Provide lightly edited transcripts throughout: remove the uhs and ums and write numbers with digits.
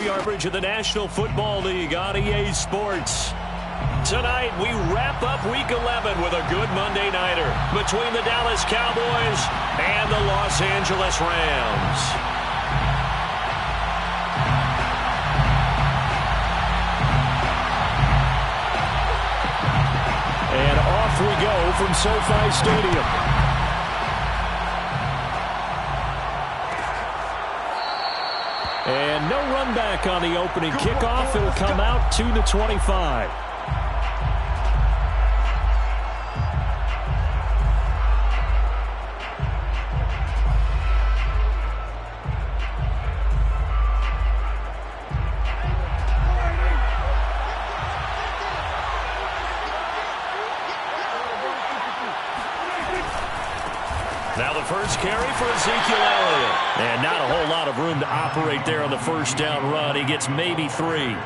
coverage of the National Football League on EA Sports. Tonight, we wrap up Week 11 with a good Monday Nighter between the Dallas Cowboys and the Los Angeles Rams. And off we go from SoFi Stadium. And no run back on the opening kickoff. It'll come out to the 25. Now the first carry for Ezekiel Elliott. And not a whole lot of room to operate there on the first down run. He gets maybe 3.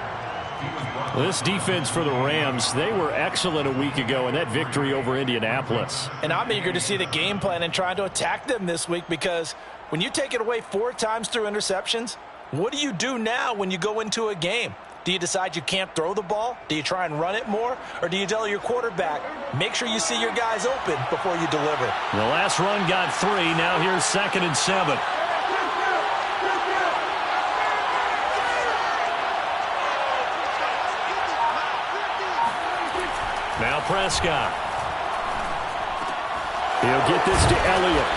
This defense for the Rams, they were excellent a week ago in that victory over Indianapolis. And I'm eager to see the game plan and trying to attack them this week, because when you take it away 4 times through interceptions, what do you do now when you go into a game? Do you decide you can't throw the ball? Do you try and run it more? Or do you tell your quarterback, make sure you see your guys open before you deliver? The last run got 3. Now here's 2nd and 7. Now Prescott. He'll get this to Elliott.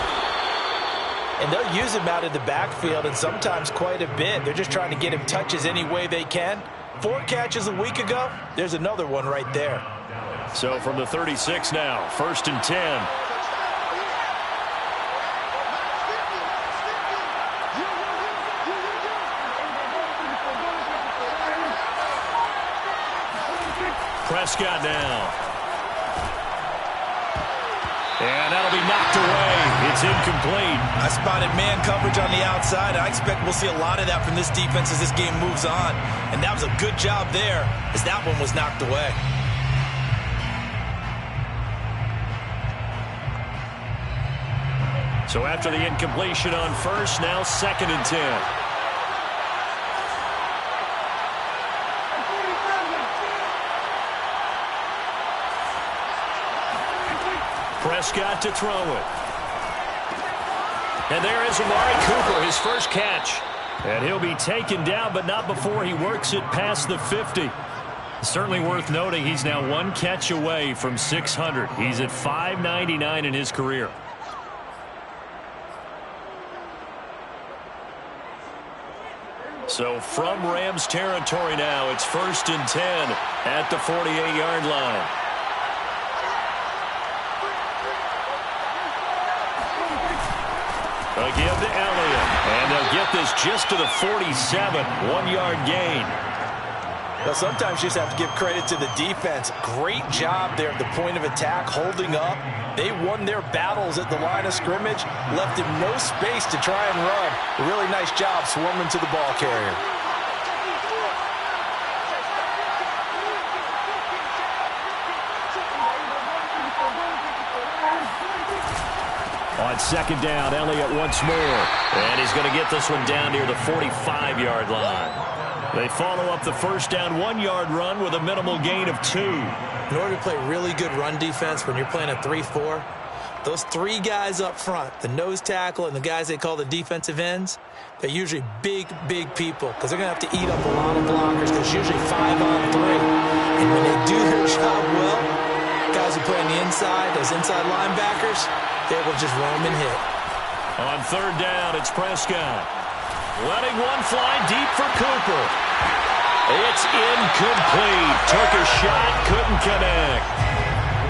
And they'll use him out in the backfield, and sometimes quite a bit. They're just trying to get him touches any way they can. 4 catches a week ago. There's another one right there. So from the 36 now, 1st and 10. Prescott now. And that'll be knocked away. It's incomplete. I spotted man coverage on the outside. I expect we'll see a lot of that from this defense as this game moves on. And that was a good job there, as that one was knocked away. So after the incompletion on first, now 2nd and 10. Prescott to throw it. And there is Amari Cooper, his first catch. And he'll be taken down, but not before he works it past the 50. Certainly worth noting he's now 1 catch away from 600. He's at 599 in his career. So from Rams territory now, it's 1st and 10 at the 48-yard line. A give to Elliott, and they'll get this just to the 47, 1-yard gain. Well, sometimes you just have to give credit to the defense. Great job there at the point of attack, holding up. They won their battles at the line of scrimmage, left him no space to try and run. A really nice job swarming to the ball carrier. On 2nd down, Elliott once more. And he's going to get this one down near the 45-yard line. They follow up the first down 1-yard run with a minimal gain of 2. In order to play really good run defense when you're playing a 3-4, those 3 guys up front, the nose tackle and the guys they call the defensive ends, they're usually big, big people, because they're going to have to eat up a lot of blockers. There's usually 5 on 3. And when they do their job well, guys who play on the inside, those inside linebackers, they will just roam and hit. On 3rd down, it's Prescott. Letting one fly deep for Cooper. It's incomplete. Took a shot, couldn't connect.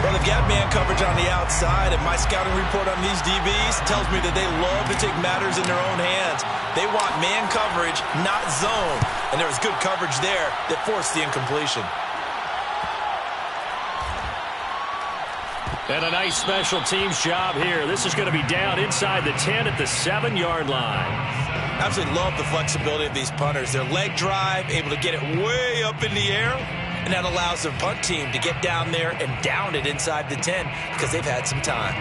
Well, they've got man coverage on the outside, and my scouting report on these DBs tells me that they love to take matters in their own hands. They want man coverage, not zone. And there was good coverage there that forced the incompletion. And a nice special teams job here. This is going to be down inside the 10 at the 7-yard line. Absolutely love the flexibility of these punters. Their leg drive, able to get it way up in the air, and that allows their punt team to get down there and down it inside the 10 because they've had some time.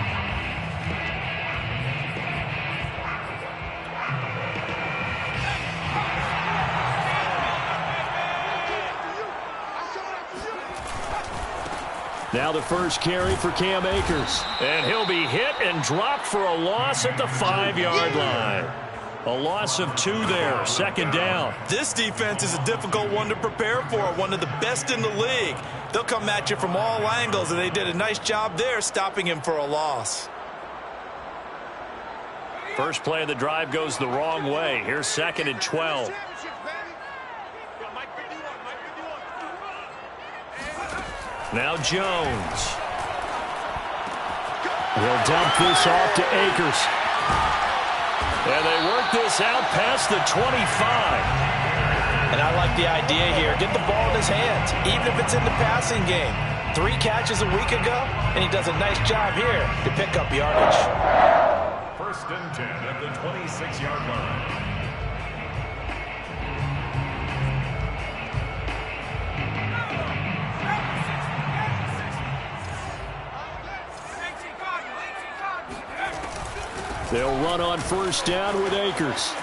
Now the first carry for Cam Akers. And he'll be hit and dropped for a loss at the 5-yard line. A loss of 2 there, 2nd down. This defense is a difficult one to prepare for, one of the best in the league. They'll come at you from all angles, and they did a nice job there stopping him for a loss. First play of the drive goes the wrong way. Here's 2nd and 12. Now Jones. He'll dump this off to Akers. And they work this out past the 25. And I like the idea here. Get the ball in his hands, even if it's in the passing game. 3 catches a week ago, and he does a nice job here to pick up yardage. 1st and 10 at the 26-yard line. They'll run on 1st down with Akers.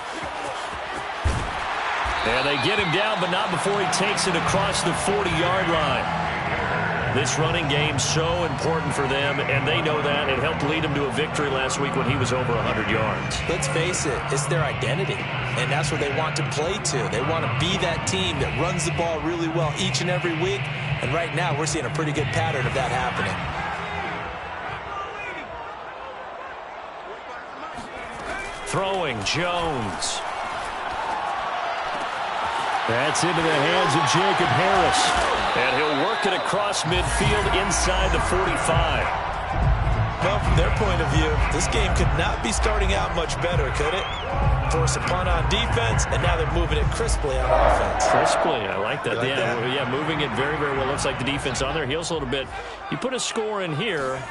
And they get him down, but not before he takes it across the 40-yard line. This running game's so important for them, and they know that. It helped lead him to a victory last week when he was over 100 yards. Let's face it, it's their identity, and that's what they want to play to. They want to be that team that runs the ball really well each and every week, and right now we're seeing a pretty good pattern of that happening. Throwing, Jones. That's into the hands of Jacob Harris. And he'll work it across midfield inside the 45. Well, from their point of view, this game could not be starting out much better, could it? Force a punt on defense, and now they're moving it crisply on offense. Crisply, I like that. Like that? Yeah, moving it very, very well. Looks like the defense on their heels a little bit. You put a score in here,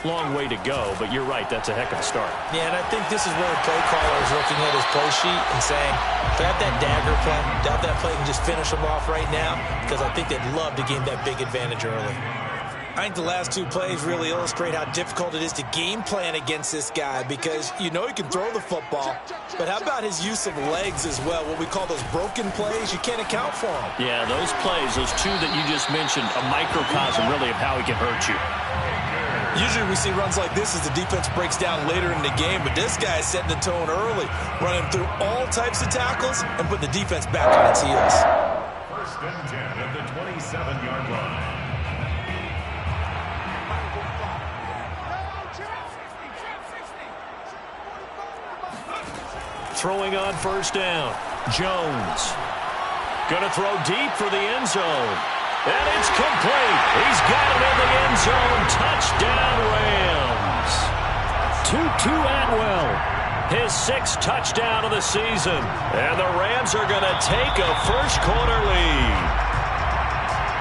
long way to go, but you're right, that's a heck of a start. Yeah, and I think this is where the play caller is looking at his play sheet and saying, grab that dagger play, grab that play and just finish them off right now, because I think they'd love to gain that big advantage early. I think the last 2 plays really illustrate how difficult it is to game plan against this guy, because you know he can throw the football, but how about his use of legs as well, what we call those broken plays? You can't account for them. Yeah, those plays, those 2 that you just mentioned, a microcosm really of how he can hurt you. Usually we see runs like this as the defense breaks down later in the game, but this guy is setting the tone early, running through all types of tackles and putting the defense back on its heels. 1st and 10 at the 27-yard line. Throwing on 1st down. Jones. Going to throw deep for the end zone. And it's complete. He's got it in the end zone. Touchdown, Rams. Tutu Atwell. His 6th touchdown of the season. And the Rams are going to take a first-quarter lead.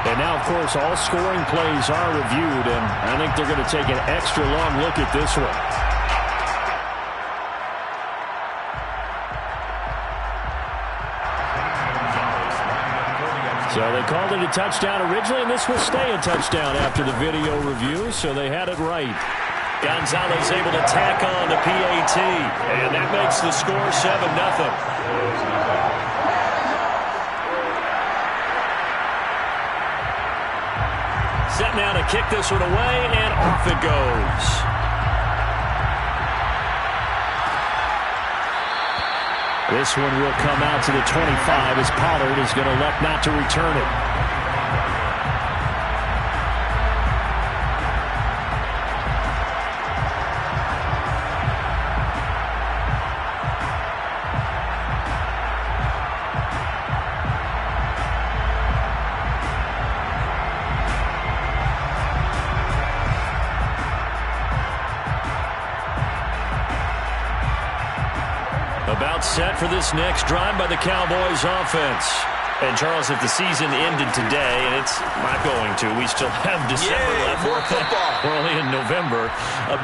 And now, of course, all scoring plays are reviewed, and I think they're going to take an extra long look at this one. So they called it a touchdown originally, and this will stay a touchdown after the video review, so they had it right. Gonzalez able to tack on the PAT, and that makes the score 7-0. Set now to kick this one away, and off it goes. This one will come out to the 25 as Pollard is going to elect not to return it. About set for this next drive by the Cowboys offense. And, Charles, if the season ended today, and it's not going to, we still have December left. More football. We're only in November.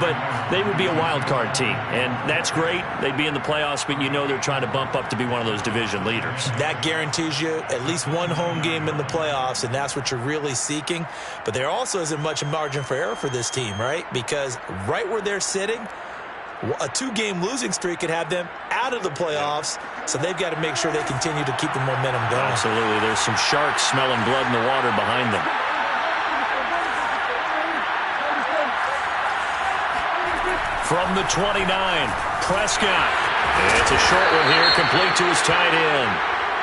But they would be a wild card team. And that's great. They'd be in the playoffs, but you know they're trying to bump up to be one of those division leaders. That guarantees you at least one home game in the playoffs, and that's what you're really seeking. But there also isn't much margin for error for this team, right? Because right where they're sitting, a 2-game losing streak could have them out of the playoffs, so they've got to make sure they continue to keep the momentum going. Absolutely. There's some sharks smelling blood in the water behind them. From the 29, Prescott. It's a short one here, complete to his tight end.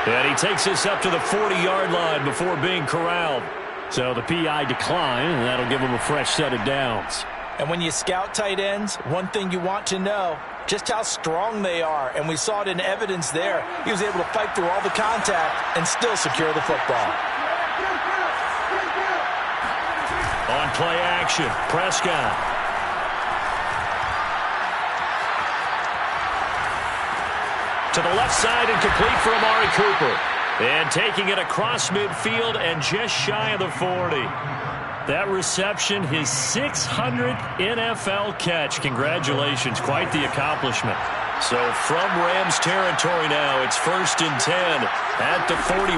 And he takes this up to the 40-yard line before being corralled. So the PI decline, and that'll give him a fresh set of downs. And when you scout tight ends, one thing you want to know, just how strong they are. And we saw it in evidence there. He was able to fight through all the contact and still secure the football. On play action, Prescott. To the left side and complete for Amari Cooper. And taking it across midfield and just shy of the 40. That reception, his 600th NFL catch. Congratulations, quite the accomplishment. So from Rams territory now, it's 1st and 10 at the 41.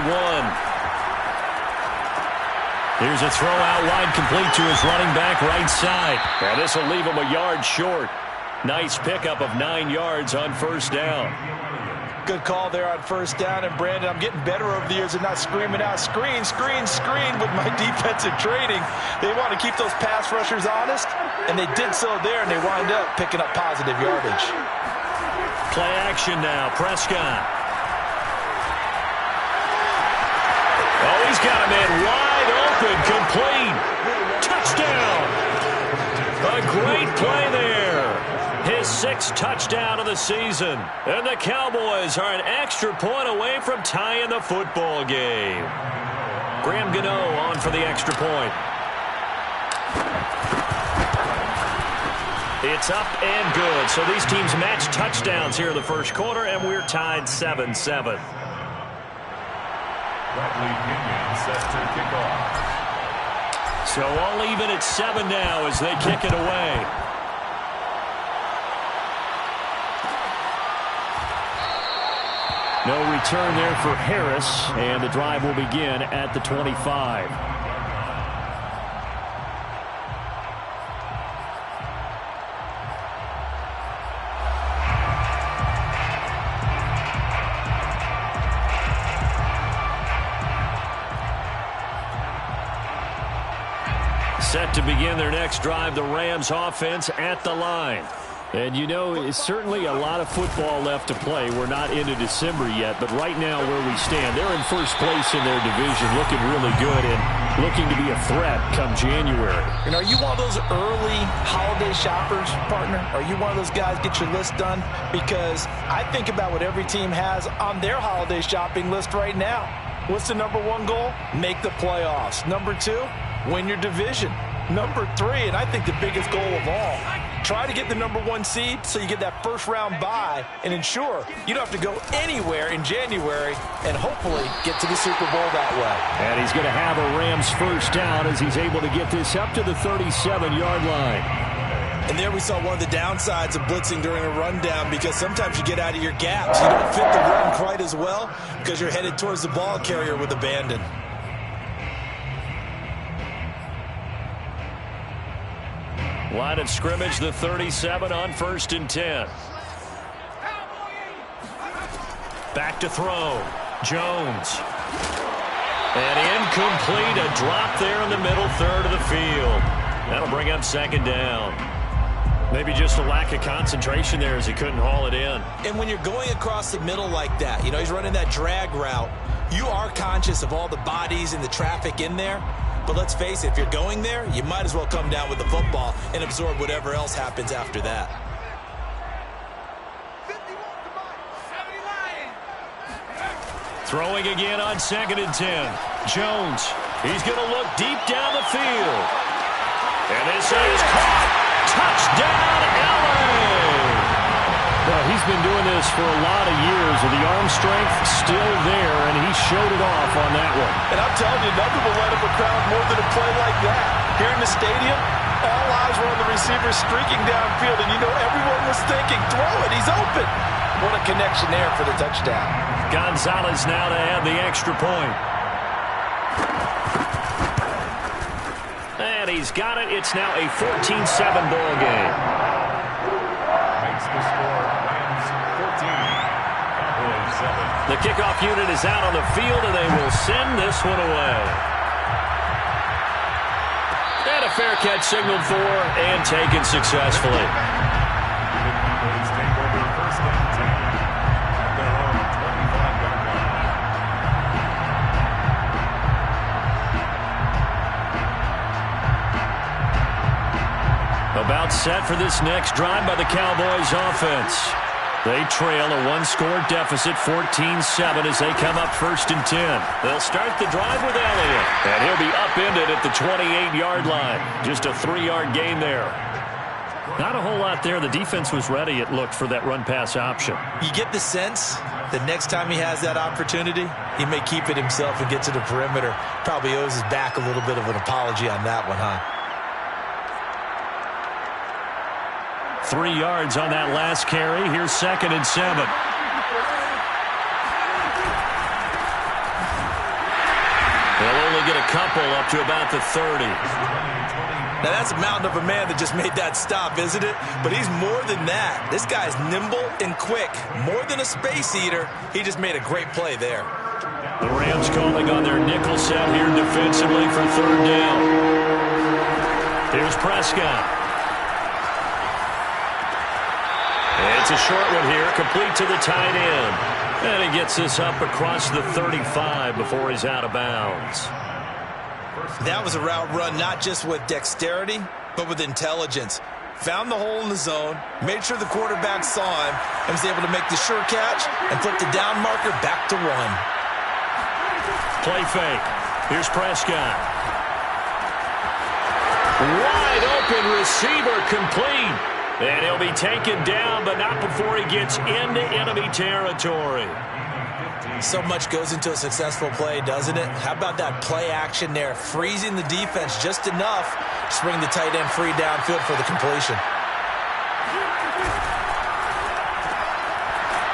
Here's a throw out wide, complete to his running back right side. Now this will leave him a yard short. Nice pickup of 9 yards on 1st down. Good call there on 1st down. And, Brandon, I'm getting better over the years and not screaming out, screen, screen, screen with my defensive training. They want to keep those pass rushers honest, and they did so there, and they wind up picking up positive yardage. Play action now, Prescott. Oh, he's got a man wide open, complete. Touchdown. A great play there. His 6th touchdown of the season. And the Cowboys are an extra point away from tying the football game. Graham Gano on for the extra point. It's up and good. So these teams match touchdowns here in the first quarter, and we're tied 7-7. Bradley Pinion set to kick off. So all even at 7 now as they kick it away. No return there for Harris, and the drive will begin at the 25. Set to begin their next drive, the Rams offense at the line. And, you know, it's certainly a lot of football left to play. We're not into December yet, but right now where we stand, they're in first place in their division, looking really good and looking to be a threat come January. And are you one of those early holiday shoppers, partner? Are you one of those guys get your list done? Because I think about what every team has on their holiday shopping list right now. What's the number 1 goal? Make the playoffs. Number 2, win your division. Number 3, and I think the biggest goal of all, try to get the number 1 seed so you get that first-round bye and ensure you don't have to go anywhere in January and hopefully get to the Super Bowl that way. And he's going to have a Rams first down as he's able to get this up to the 37-yard line. And there we saw one of the downsides of blitzing during a rundown, because sometimes you get out of your gaps. You don't fit the run quite as well because you're headed towards the ball carrier with abandon. Line of scrimmage, the 37 on 1st and 10. Back to throw. Jones. And incomplete. A drop there in the middle third of the field. That'll bring up 2nd down. Maybe just a lack of concentration there as he couldn't haul it in. And when you're going across the middle like that, you know, he's running that drag route, you are conscious of all the bodies and the traffic in there. But let's face it, if you're going there, you might as well come down with the football and absorb whatever else happens after that. Throwing again on 2nd and 10. Jones. He's going to look deep down the field. And this is caught. Touchdown, LA! Well, he's been doing this for a lot of years with the arm strength still there, and he showed it off on that one. And I'm telling you, nothing will light up a crowd more than a play like that. Here in the stadium, all eyes were on the receiver streaking downfield, and you know everyone was thinking, throw it, he's open. What a connection there for the touchdown. Gonzalez now to add the extra point. And he's got it. It's now a 14-7 ball game. Makes the score Rams 14, Cowboys 7. The kickoff unit is out on the field, and they will send this one away. And a fair catch signaled for and taken successfully. About set for this next drive by the Cowboys offense. They trail a one-score deficit, 14-7, as they come up 1st and 10. They'll start the drive with Elliott, and he'll be upended at the 28-yard line. Just a 3-yard gain there. Not a whole lot there. The defense was ready, it looked, for that run-pass option. You get the sense that next time he has that opportunity, he may keep it himself and get to the perimeter. Probably owes his back a little bit of an apology on that one, huh? 3 yards on that last carry. Here's 2nd and 7. They'll only get a couple up to about the 30. Now, that's a mountain of a man that just made that stop, isn't it? But he's more than that. This guy's nimble and quick. More than a space eater, he just made a great play there. The Rams calling on their nickel set here defensively for 3rd down. Here's Prescott. It's a short one here, complete to the tight end. And he gets this up across the 35 before he's out of bounds. That was a route run not just with dexterity, but with intelligence. Found the hole in the zone, made sure the quarterback saw him, and was able to make the sure catch and flip the down marker back to 1. Play fake. Here's Prescott. Wide open receiver, complete. And he'll be taken down, but not before he gets into enemy territory. So much goes into a successful play, doesn't it? How about that play action there? Freezing the defense just enough to bring the tight end free downfield for the completion.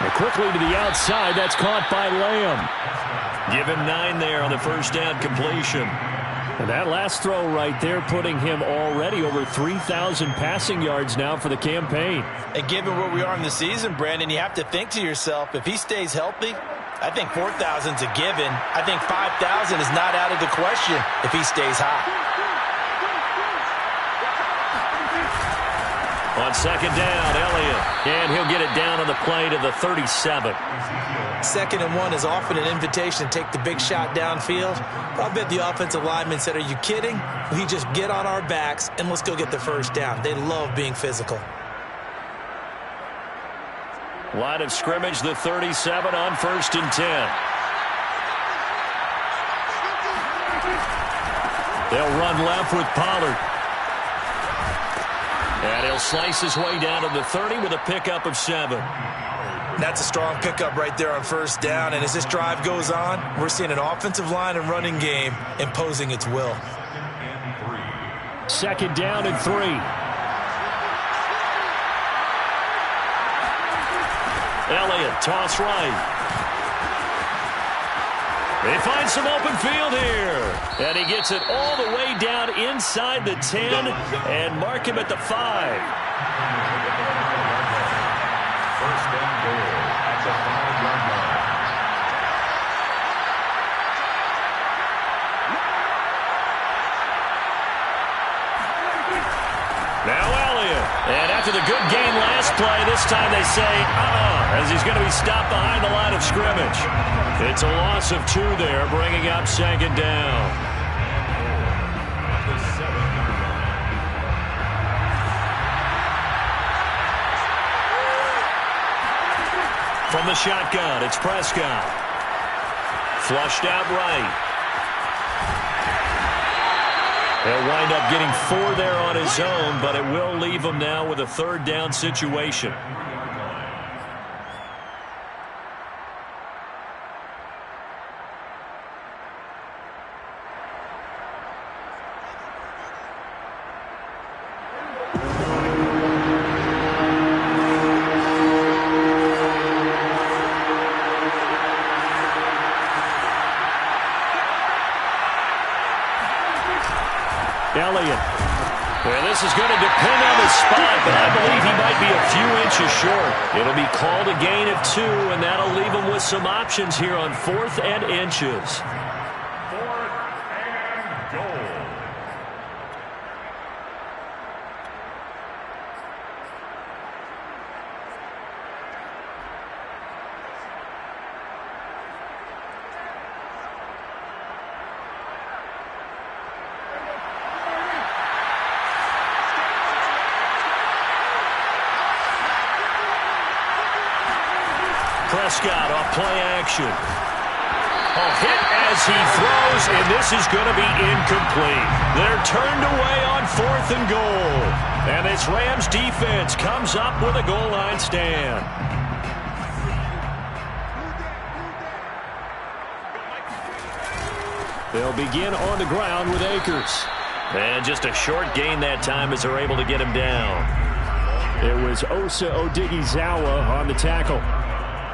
And quickly to the outside, that's caught by Lamb. Give him 9 there on the 1st down completion. And that last throw right there putting him already over 3,000 passing yards now for the campaign. And given where we are in the season, Brandon, you have to think to yourself, if he stays healthy, I think 4,000's a given. I think 5,000 is not out of the question if he stays hot. On 2nd down, Elliott. And he'll get it down on the play to the 37. 2nd and 1 is often an invitation to take the big shot downfield. But I bet the offensive linemen said, are you kidding? We just get on our backs and let's go get the 1st down. They love being physical. Line of scrimmage, the 37 on 1st and 10. They'll run left with Pollard. And he'll slice his way down to the 30 with a pickup of 7. That's a strong pickup right there on 1st down. And as this drive goes on, we're seeing an offensive line and running game imposing its will. 2nd down and 3. Elliott, toss right. They find some open field here. And he gets it all the way down inside the 10 and mark him at the 5. 1st and goal at the 5-yard line. Now Elliott. And after the good game last play, this time they say, as he's going to be stopped behind the line of scrimmage. It's a loss of 2 there, bringing up 2nd down. The 7-yard line. From the shotgun, it's Prescott. Flushed out right. He'll wind up getting 4 there on his own, but it will leave him now with a 3rd down situation. Elliott. Well, this is going to depend on his spot, but I believe he might be a few inches short. It'll be called a gain of 2, and that'll leave him with some options here on 4th and inches. 4th and goal. play action. Hit as he throws, and this is going to be incomplete. They're turned away on 4th and goal. And this Rams defense comes up with a goal line stand. They'll begin on the ground with Akers. And just a short gain that time as they're able to get him down. It was Osa Odighizuwa on the tackle.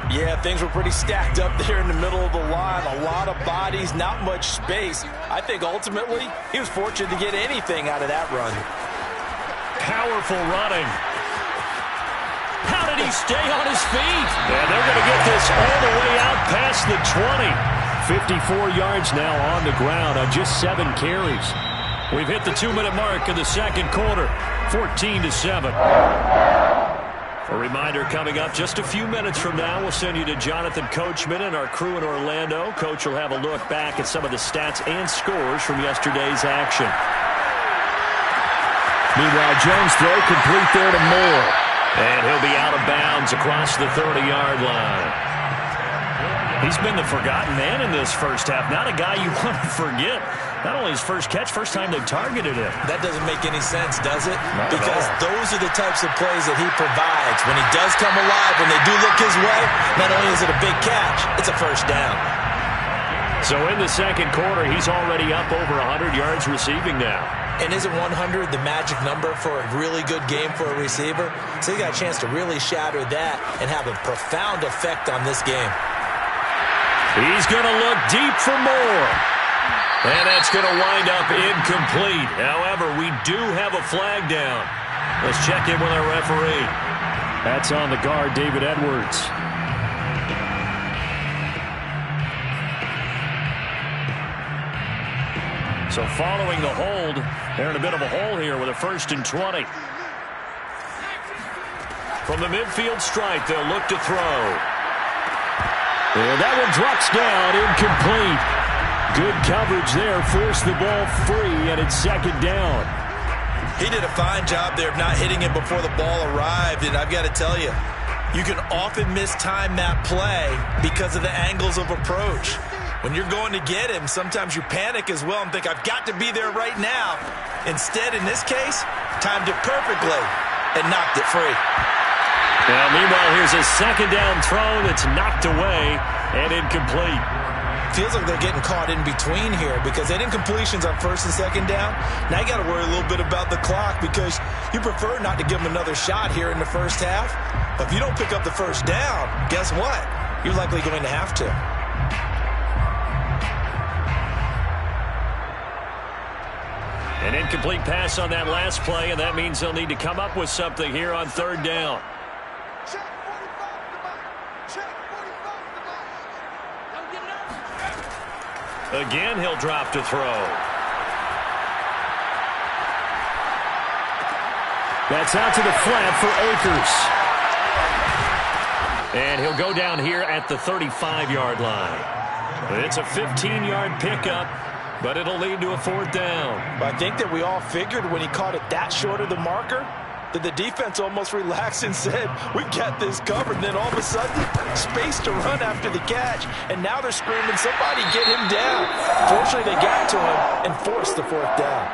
Yeah, things were pretty stacked up there in the middle of the line. A lot of bodies, not much space. I think ultimately he was fortunate to get anything out of that run. Powerful running. How did he stay on his feet? And they're going to get this all the way out past the 20. 54 yards now on the ground on just 7 carries. We've hit the 2-minute mark in the second quarter. 14-7. A reminder coming up just a few minutes from now. We'll send you to Jonathan Coachman and our crew in Orlando. Coach will have a look back at some of the stats and scores from yesterday's action. Meanwhile, Jones throw complete there to Moore. And he'll be out of bounds across the 30-yard line. He's been the forgotten man in this first half. Not a guy you want to forget. Not only his first catch, first time they targeted him. That doesn't make any sense, does it? Because those are the types of plays that he provides. When he does come alive, when they do look his way, not only is it a big catch, it's a first down. So in the second quarter, he's already up over 100 yards receiving now. And isn't 100 the magic number for a really good game for a receiver? So he got a chance to really shatter that and have a profound effect on this game. He's going to look deep for more. And that's going to wind up incomplete. However, we do have a flag down. Let's check in with our referee. That's on the guard, David Edwards. So following the hold, they're in a bit of a hole here with a 1st and 20. From the midfield stripe, they'll look to throw. And that one drops down, incomplete. Good coverage there, forced the ball free, and it's 2nd down. He did a fine job there of not hitting it before the ball arrived, and I've got to tell you, you can often mistime that play because of the angles of approach. When you're going to get him, sometimes you panic as well and think, I've got to be there right now. Instead, in this case, timed it perfectly and knocked it free. Now, meanwhile, here's a 2nd down throw that's knocked away and incomplete. Feels like they're getting caught in between here because they did incompletions on 1st and 2nd down. Now you got to worry a little bit about the clock because you prefer not to give them another shot here in the first half. But if you don't pick up the first down, guess what? You're likely going to have to. An incomplete pass on that last play, and that means they'll need to come up with something here on 3rd down. Again, he'll drop to throw. That's out to the flat for Akers. And he'll go down here at the 35-yard line. It's a 15-yard pickup, but it'll lead to a 4th down. I think that we all figured when he caught it that short of the marker that the defense almost relaxed and said, we got this covered. And then all of a sudden, space to run after the catch. And now they're screaming, somebody get him down. Fortunately, they got to him and forced the 4th down.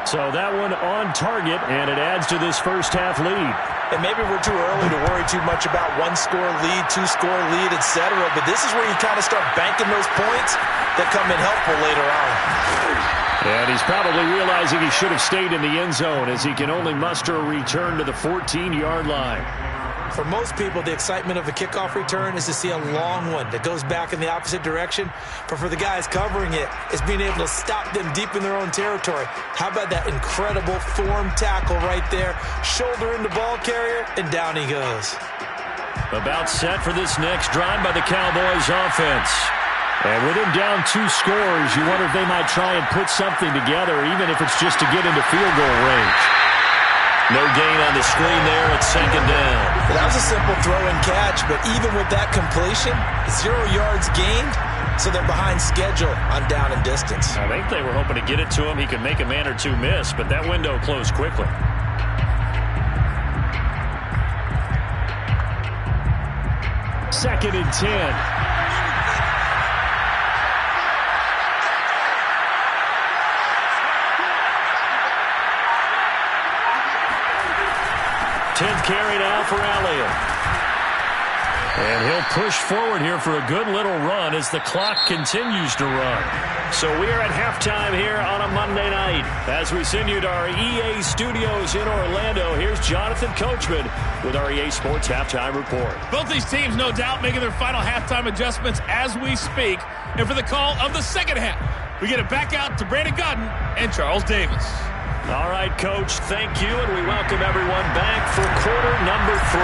So that one on target, and it adds to this first half lead. And maybe we're too early to worry too much about 1-score lead, 2-score lead, etc. But this is where you kind of start banking those points that come in helpful later on. And he's probably realizing he should have stayed in the end zone as he can only muster a return to the 14-yard line. For most people, the excitement of a kickoff return is to see a long one that goes back in the opposite direction. But for the guys covering it, it's being able to stop them deep in their own territory. How about that incredible form tackle right there? Shoulder in the ball carrier, and down he goes. About set for this next drive by the Cowboys offense. And with him down 2 scores, you wonder if they might try and put something together, even if it's just to get into field goal range. No gain on the screen there at 2nd down. Well, that was a simple throw and catch, but even with that completion, 0 yards gained, so they're behind schedule on down and distance. I think they were hoping to get it to him. He could make a man or two miss, but that window closed quickly. 2nd and 10. Tenth carry now for Elliott. And he'll push forward here for a good little run as the clock continues to run. So we are at halftime here on a Monday night. As we send you to our EA studios in Orlando, here's Jonathan Coachman with our EA Sports Halftime Report. Both these teams, no doubt, making their final halftime adjustments as we speak. And for the call of the second half, we get it back out to Brandon Gaudin and Charles Davis. All right, Coach, thank you, and we welcome everyone back for quarter number 3.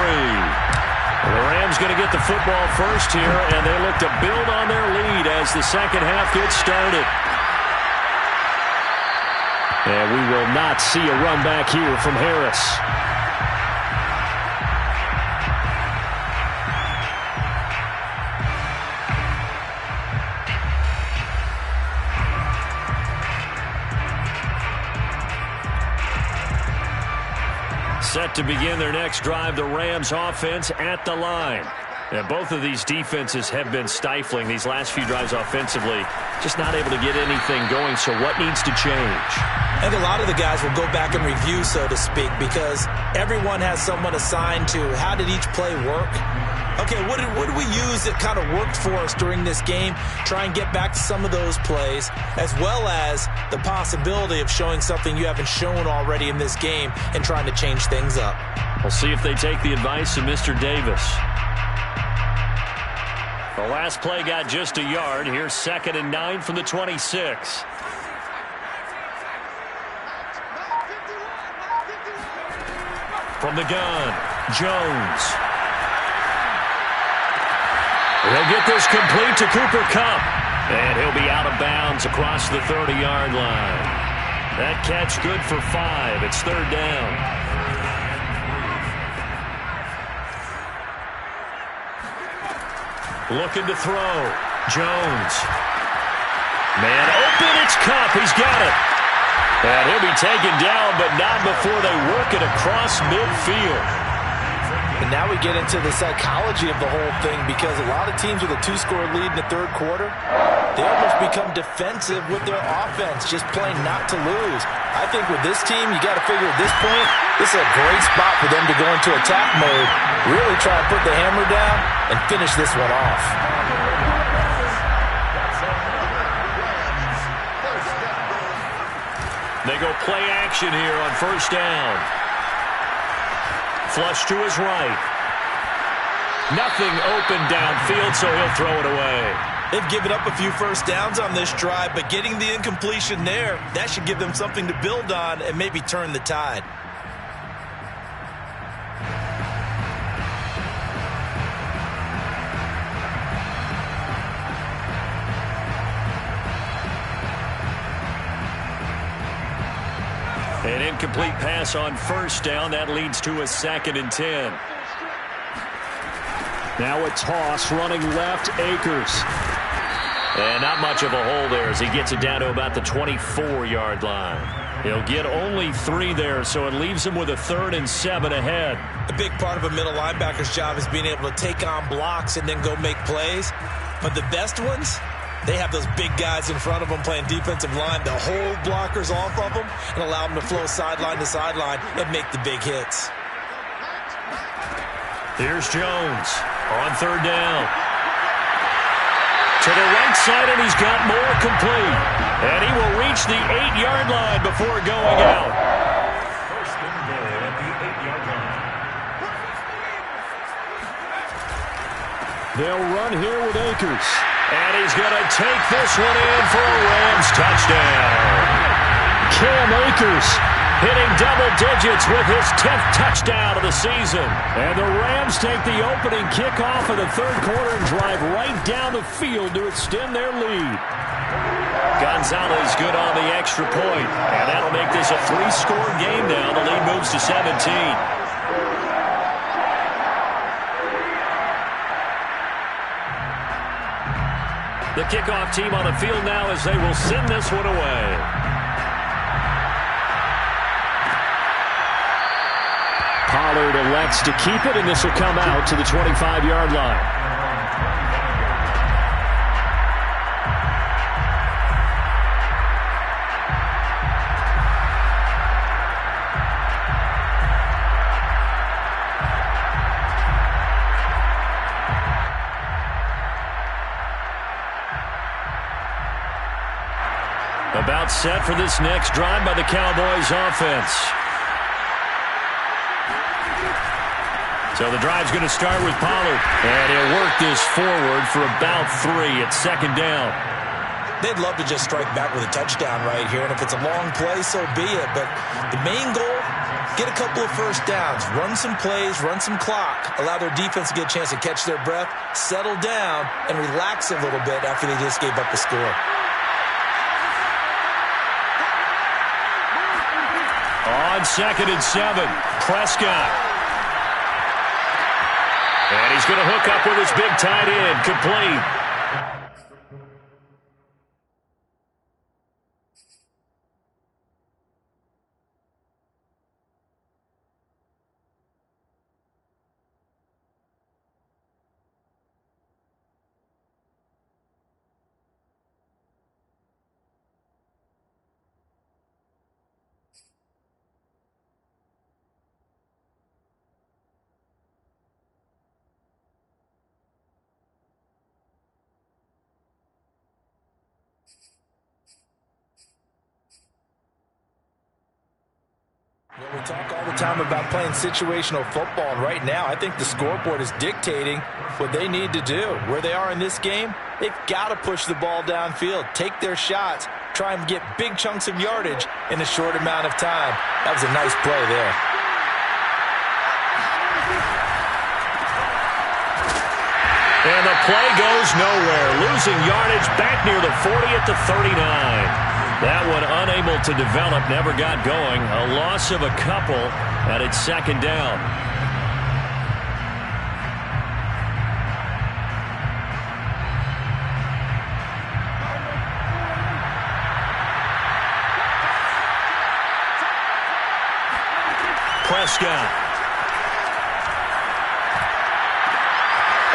The Rams going to get the football first here, and they look to build on their lead as the second half gets started. And we will not see a run back here from Harris. Set to begin their next drive, the Rams offense at the line. And both of these defenses have been stifling these last few drives offensively. Just not able to get anything going, so what needs to change? I think a lot of the guys will go back and review, so to speak, because everyone has someone assigned to how did each play work. Okay, what did we use that kind of worked for us during this game? Try and get back to some of those plays, as well as the possibility of showing something you haven't shown already in this game and trying to change things up. We'll see if they take the advice of Mr. Davis. The last play got just a yard. Here's 2nd and 9 from the 26. From the gun, Jones. He'll get this complete to Cooper Kupp. And he'll be out of bounds across the 30-yard line. That catch good for 5. It's 3rd down. Looking to throw. Jones. Man open, it's Kupp. He's got it. And he'll be taken down, but not before they work it across midfield. And now we get into the psychology of the whole thing, because a lot of teams with a 2-score lead in the third quarter, they almost become defensive with their offense, just playing not to lose. I think with this team, you got to figure at this point, this is a great spot for them to go into attack mode, really try to put the hammer down and finish this one off. They go play action here on 1st down. Flush to his right. Nothing open downfield, so he'll throw it away. They've given up a few first downs on this drive, but getting the incompletion there, that should give them something to build on and maybe turn the tide. An incomplete pass on 1st down. That leads to a 2nd and 10. Now a toss running left, Akers. And not much of a hole there as he gets it down to about the 24-yard line. He'll get only 3 there, so it leaves him with a 3rd and 7 ahead. A big part of a middle linebacker's job is being able to take on blocks and then go make plays. But the best ones, they have those big guys in front of them playing defensive line to hold blockers off of them and allow them to flow sideline to sideline and make the big hits. Here's Jones on 3rd down. To the right side, and he's got more complete. And he will reach the 8-yard line before going out. First and goal at the 8-yard line. They'll run here with Akers. And he's going to take this one in for a Rams touchdown. Cam Akers hitting double digits with his 10th touchdown of the season. And the Rams take the opening kickoff of the third quarter and drive right down the field to extend their lead. Gonzalez good on the extra point. And that'll make this a 3-score game now. The lead moves to 17. The kickoff team on the field now as they will send this one away. Pollard elects to keep it, and this will come out to the 25-yard line. About set for this next drive by the Cowboys offense. So the drive's going to start with Pollard. And he'll work this forward for about 3 at second down. They'd love to just strike back with a touchdown right here, and if it's a long play, so be it. But the main goal, get a couple of first downs, run some plays, run some clock, allow their defense to get a chance to catch their breath, settle down, and relax a little bit after they just gave up the score. On 2nd and 7, Prescott. And he's going to hook up with his big tight end, complete. We talk all the time about playing situational football, and right now I think the scoreboard is dictating what they need to do. Where they are in this game, they've got to push the ball downfield, take their shots, try and get big chunks of yardage in a short amount of time. That was a nice play there. And the play goes nowhere, losing yardage back near the 40 at the 39. That one unable to develop, never got going. A loss of a couple, and it's second down. Prescott.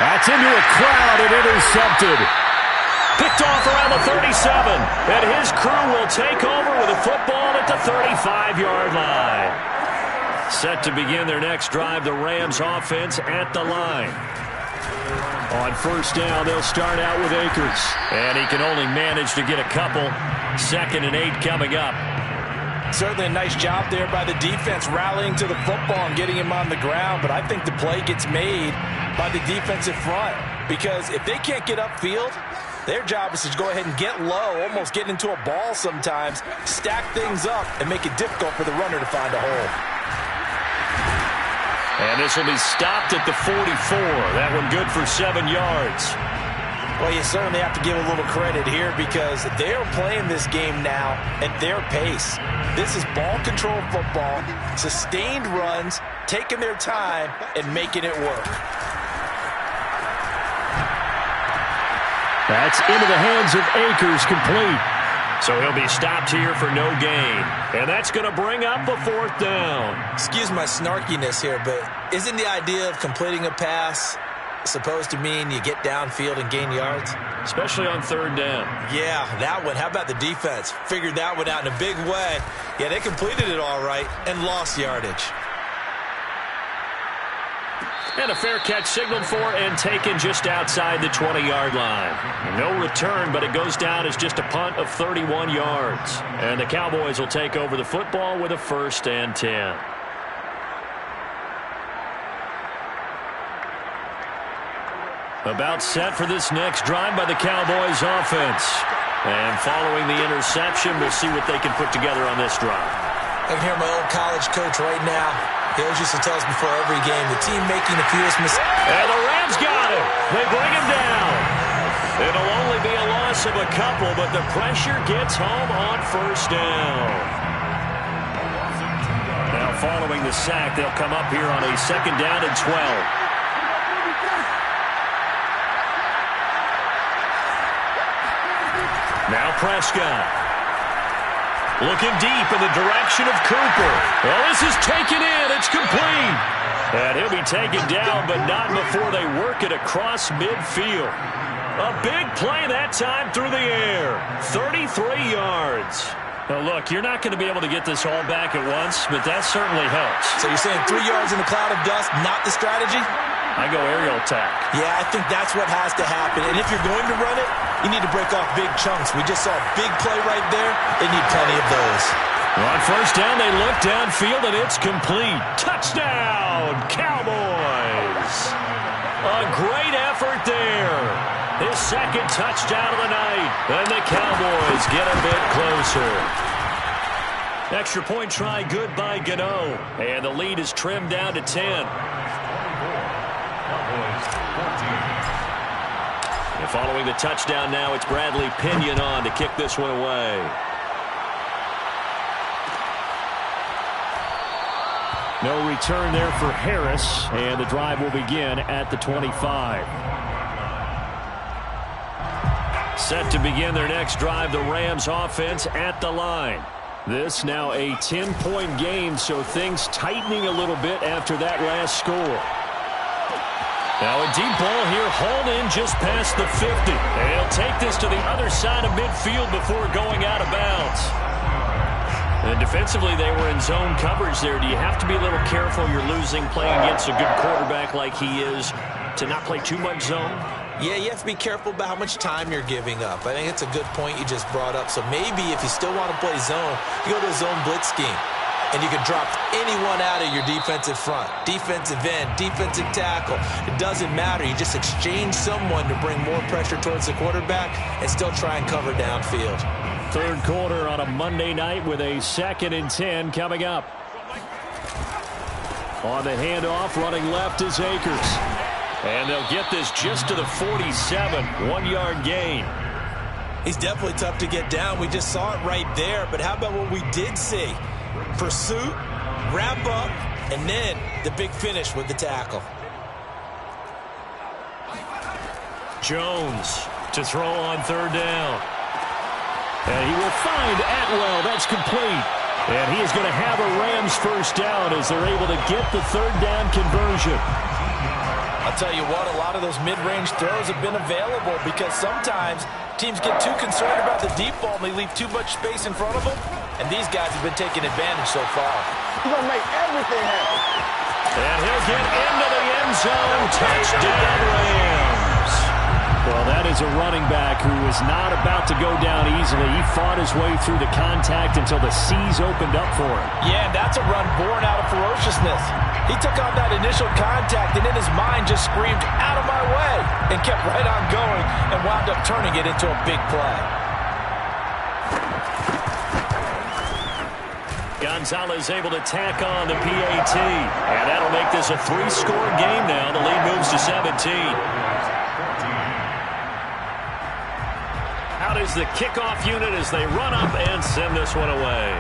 That's into a crowd and intercepted. Picked off around the 37, and his crew will take over with a football at the 35-yard line. Set to begin their next drive, the Rams offense at the line. On first down, they'll start out with Akers, and he can only manage to get a couple. 2nd and 8 coming up. Certainly a nice job there by the defense rallying to the football and getting him on the ground, but I think the play gets made by the defensive front, because if they can't get upfield, their job is to go ahead and get low, almost get into a ball sometimes, stack things up, and make it difficult for the runner to find a hole. And this will be stopped at the 44. That one good for 7 yards. Well, you certainly have to give a little credit here because they're playing this game now at their pace. This is ball control football, sustained runs, taking their time, and making it work. That's into the hands of Akers, complete. So he'll be stopped here for no gain. And that's going to bring up a 4th down. Excuse my snarkiness here, but isn't the idea of completing a pass supposed to mean you get downfield and gain yards? Especially on 3rd down. Yeah, that one. How about the defense? Figured that one out in a big way. Yeah, they completed it all right and lost yardage. And a fair catch signaled for and taken just outside the 20-yard line. No return, but it goes down as just a punt of 31 yards. And the Cowboys will take over the football with a 1st and 10. About set for this next drive by the Cowboys offense. And following the interception, we'll see what they can put together on this drive. I can hear my old college coach right now. He always used to tell us before every game, the team making the fewest mistakes. And the Rams got him. They bring him down. It'll only be a loss of a couple, but the pressure gets home on 1st down. Now following the sack, they'll come up here on a 2nd down and 12. Now Prescott. Looking deep in the direction of Cooper. Well, this is taken in. It's complete. And he'll be taken down, but not before they work it across midfield. A big play that time through the air. 33 yards. Now, look, you're not going to be able to get this all back at once, but that certainly helps. So you're saying 3 yards in a cloud of dust, not the strategy? I go aerial attack. Yeah, I think that's what has to happen. And if you're going to run it, you need to break off big chunks. We just saw a big play right there. They need plenty of those. On first down, they look downfield, and it's complete. Touchdown, Cowboys! A great effort there. His second touchdown of the night. And the Cowboys get a bit closer. Extra point try good by Gano. And the lead is trimmed down to 10. And following the touchdown now, it's Bradley Pinion on to kick this one away. No return there for Harris, and the drive will begin at the 25. Set to begin their next drive, the Rams offense at the line. This now a 10-point game, so things tightening a little bit after that last score. Now a deep ball here, hauled in just past the 50. They'll take this to the other side of midfield before going out of bounds. And defensively, they were in zone coverage there. Do you have to be a little careful? You're losing playing against a good quarterback like he is to not play too much zone? Yeah, you have to be careful about how much time you're giving up. I think it's a good point you just brought up. So maybe if you still want to play zone, you go to a zone blitz scheme. And you can drop anyone out of your defensive front. Defensive end, defensive tackle. It doesn't matter. You just exchange someone to bring more pressure towards the quarterback and still try and cover downfield. Third quarter on a Monday night with a 2nd and 10 coming up. On the handoff, running left is Akers. And they'll get this just to the 47, 1-yard gain. He's definitely tough to get down. We just saw it right there. But how about what we did see? Pursuit, wrap up, and then the big finish with the tackle. Jones to throw on third down. And he will find Atwell. That's complete. And he is going to have a Rams first down as they're able to get the third down conversion. I'll tell you what, a lot of those mid-range throws have been available because sometimes teams get too concerned about the deep ball and they leave too much space in front of them. And these guys have been taking advantage so far. He's going to make everything happen. And he'll get into the end zone. Touchdown, Rams. Well, that is a running back who is not about to go down easily. He fought his way through the contact until the seas opened up for him. Yeah, and that's a run born out of ferociousness. He took on that initial contact and in his mind just screamed, "Out of my way," and kept right on going and wound up turning it into a big play. Gonzalez able to tack on the PAT. And that'll make this a 3-score game now. The lead moves to 17. Out is the kickoff unit as they run up and send this one away.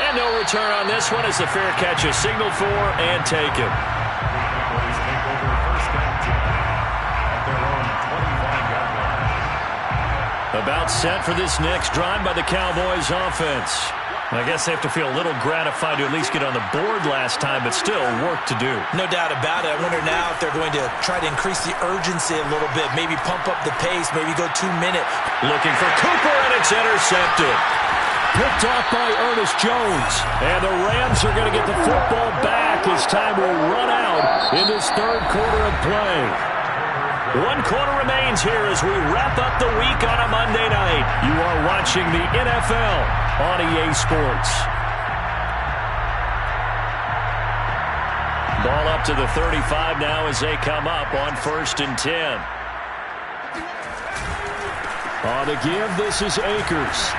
And no return on this one as the fair catch is signaled for and taken. About set for this next drive by the Cowboys offense. I guess they have to feel a little gratified to at least get on the board last time, but still work to do. No doubt about it. I wonder now if they're going to try to increase the urgency a little bit, maybe pump up the pace, maybe go 2 minute. Looking for Cooper, and it's intercepted. Picked off by Ernest Jones. And the Rams are going to get the football back as time will run out in this third quarter of play. 1 quarter remains here as we wrap up the week on a Monday night. You are watching the NFL on EA Sports. Ball up to the 35 now as they come up on 1st and 10. On the give, this is Akers.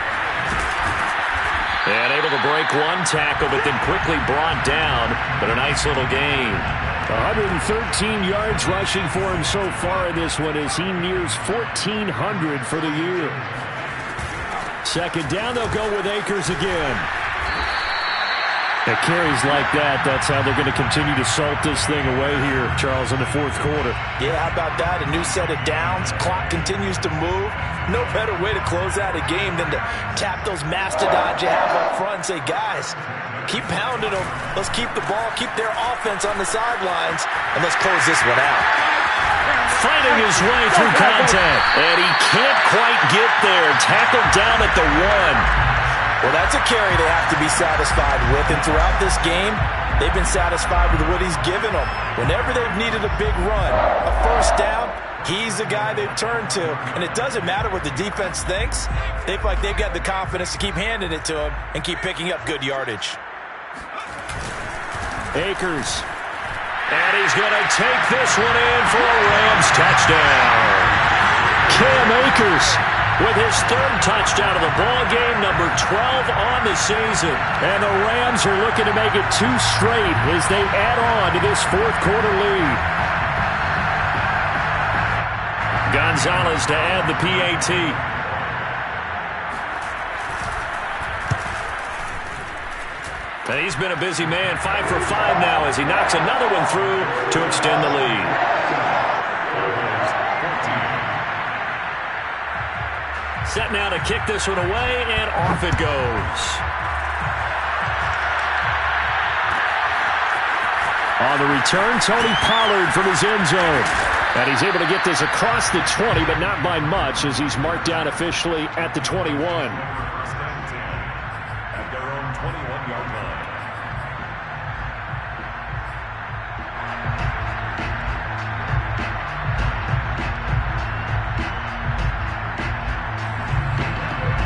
And able to break one tackle, but then quickly brought down. But a nice little gain. 113 yards rushing for him so far in this one as he nears 1,400 for the year. Second down, they'll go with Akers again. At carries like that, that's how they're going to continue to salt this thing away here, Charles, in the fourth quarter. Yeah, how about that? A new set of downs. Clock continues to move. No better way to close out a game than to tap those mastodons you have up front and say, guys, keep pounding them. Let's keep the ball, keep their offense on the sidelines, and let's close this one out. Fighting his way through contact, and he can't quite get there. Tackled down at the 1. Well, that's a carry they have to be satisfied with. And throughout this game, they've been satisfied with what he's given them. Whenever they've needed a big run, a first down, he's the guy they've turned to. And it doesn't matter what the defense thinks. They feel like they've got the confidence to keep handing it to him and keep picking up good yardage. Akers. And he's going to take this one in for a Rams touchdown. Cam Akers with his third touchdown of the ball game, number 12 on the season. And the Rams are looking to make it 2 straight as they add on to this fourth quarter lead. Gonzalez to add the PAT. And he's been a busy man, 5 for 5 now as he knocks another one through to extend the lead. Set now to kick this one away, and off it goes. On the return, Tony Pollard from his end zone. And he's able to get this across the 20, but not by much as he's marked down officially at the 21. At their own 21-yard line.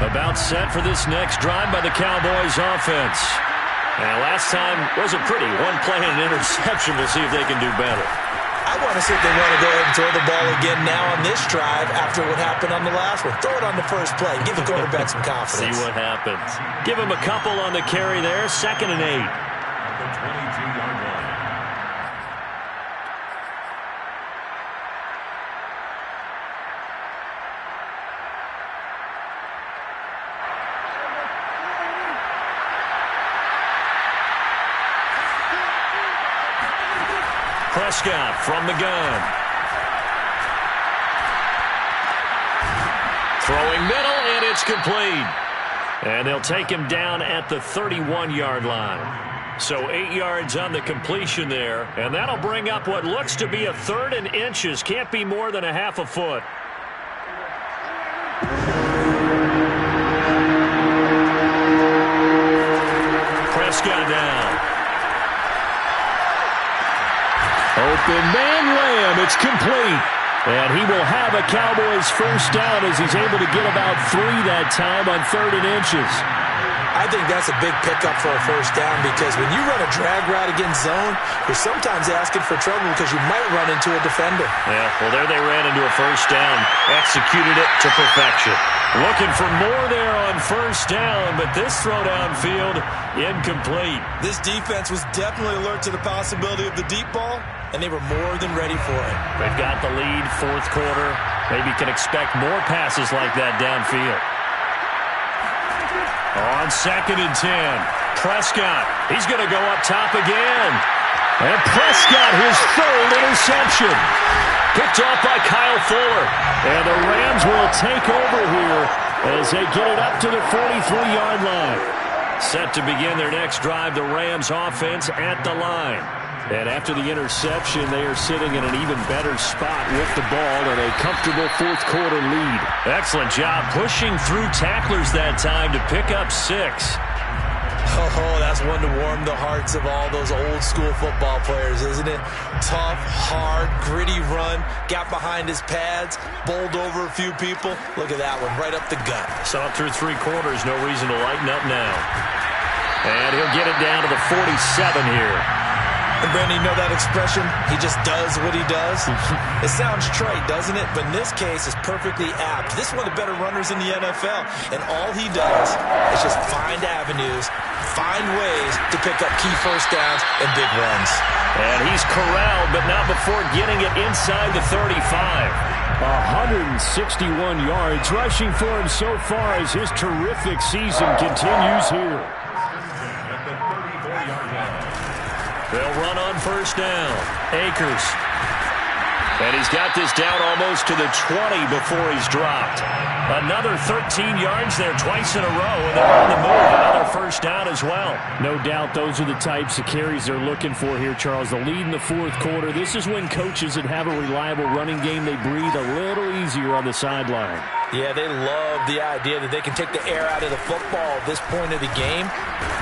About set for this next drive by the Cowboys offense. And last time wasn't pretty. One play and an interception. We'll see if they can do better. I want to see if they want to go ahead and throw the ball again now on this drive after what happened on the last one. Throw it on the first play. Give the quarterback some confidence. See what happens. Give him a couple on the carry there. 2nd and 8. At the 22-yard line. Prescott from the gun. Throwing middle, and it's complete. And they'll take him down at the 31-yard line. So 8 yards on the completion there. And that'll bring up what looks to be a 3rd and inches. Can't be more than a half a foot. Prescott down. Open man Lamb. It's complete. And he will have a Cowboys first down as he's able to get about 3 that time on 3rd and inches. I think that's a big pickup for a first down because when you run a drag route against zone, you're sometimes asking for trouble because you might run into a defender. Yeah, well, there they ran into a first down. Executed it to perfection. Looking for more there on first down, but this throw downfield, incomplete. This defense was definitely alert to the possibility of the deep ball, and they were more than ready for it. They've got the lead, 4th quarter. Maybe can expect more passes like that downfield. On 2nd and 10, Prescott. He's going to go up top again. And Prescott, his 3rd interception. Picked off by Kyle Fuller. And the Rams will take over here as they get it up to the 43-yard line. Set to begin their next drive, the Rams offense at the line. And after the interception, they are sitting in an even better spot with the ball and a comfortable 4th quarter lead. Excellent job pushing through tacklers that time to pick up 6. Oh, that's one to warm the hearts of all those old school football players, isn't it? Tough, hard, gritty run, got behind his pads, bowled over a few people. Look at that one, right up the gut. Saw it through 3 quarters, no reason to lighten up now. And he'll get it down to the 47 here. And Brandon, you know that expression? He just does what he does. It sounds trite, doesn't it? But in this case, it's perfectly apt. This is one of the better runners in the NFL. And all he does is just find avenues, find ways to pick up key first downs and big runs. And he's corralled, but not before getting it inside the 35. 161 yards rushing for him so far as his terrific season continues here. They'll run on first down. Akers. And he's got this down almost to the 20 before he's dropped. Another 13 yards there twice in a row, and they're on the move. Another first down as well. No doubt those are the types of carries they're looking for here, Charles. The lead in the fourth quarter. This is when coaches that have a reliable running game, they breathe a little easier on the sideline. Yeah, they love the idea that they can take the air out of the football at this point of the game.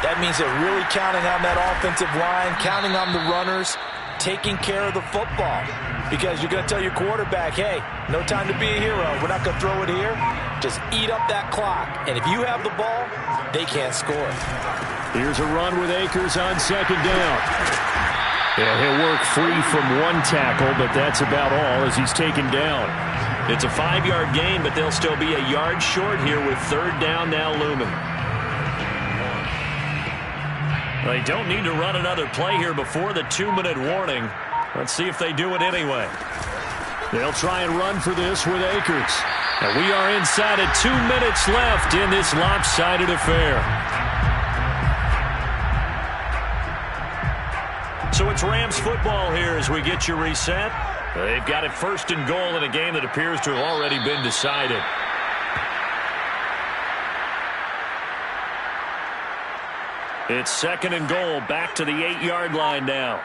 That means they're really counting on that offensive line, counting on the runners, taking care of the football. Because you're going to tell your quarterback, hey, no time to be a hero. We're not going to throw it here. Just eat up that clock. And if you have the ball, they can't score. Here's a run with Akers on second down. And he'll work free from one tackle, but that's about all as he's taken down. It's a 5-yard gain, but they'll still be a yard short here with third down now looming. They don't need to run another play here before the 2-minute warning. Let's see if they do it anyway. They'll try and run for this with Akers. And we are inside of 2 minutes left in this lopsided affair. So it's Rams football here as we get you reset. They've got it first and goal in a game that appears to have already been decided. It's second and goal, back to the 8-yard line now.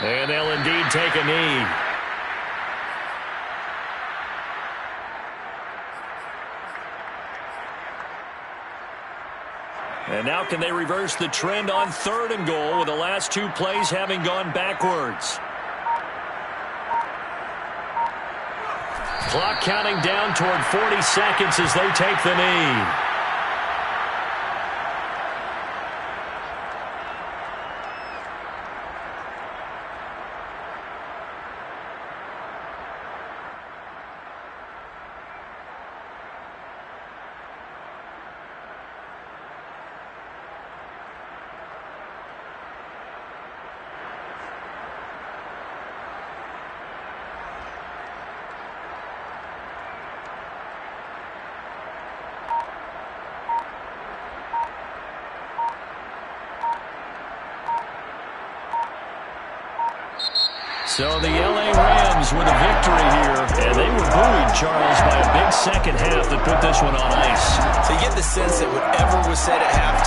And they'll indeed take a knee. And now can they reverse the trend on third and goal with the last 2 plays having gone backwards? Clock counting down toward 40 seconds as they take the knee. So the L.A. Rams with a victory here, and they were buoyed, Charles, by a big second half that put this one on ice. So you get the sense that whatever was said at halftime